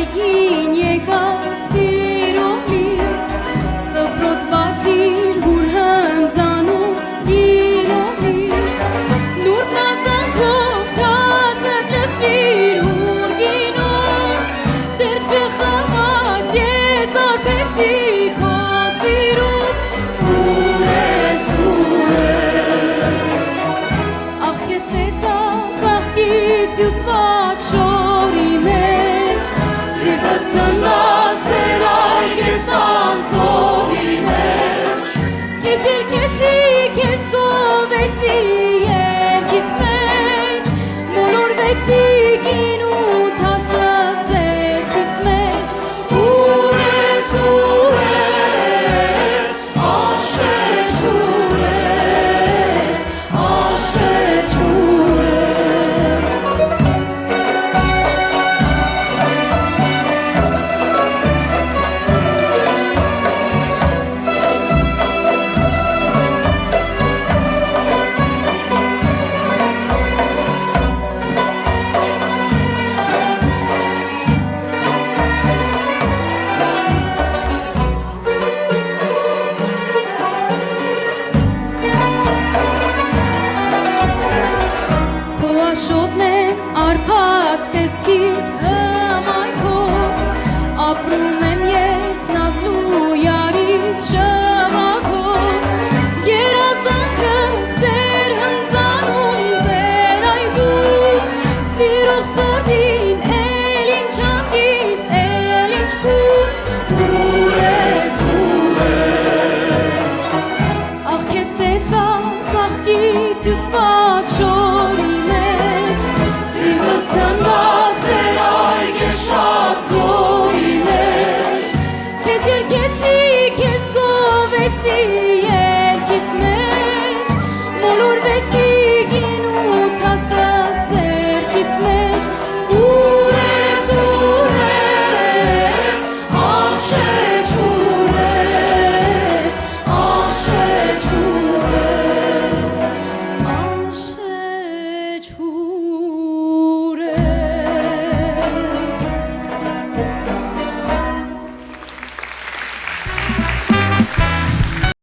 այգին եկա սիրողի, սփռոց բացիր հուր հնձանում գինովի, նուրբ նազանքով թազդ լցրիր հուր գինով, դեռ չխմած ես արբեցի քո սիրով, ուր ես, աղ քեզ տեսած աղքից հյուսված շորի մեջ, սիրտս թնդաց ձեր այգես անցողի մեջ, քեզ երգեցի, քեզ գովեցի երգիս մեջ, մոլորվեցի գինու թասը ձեռքիս մեջ, ուր ես, աշեջ ուր ես, աշեջ ուր ես։ Քո աշոտն եմ արփած տեսքիդ հմայքով, ապրում եմ ես նազլու յարիս շվախով, երազանքս ձեր հնձանում ձեր այգում, սիրող սրտի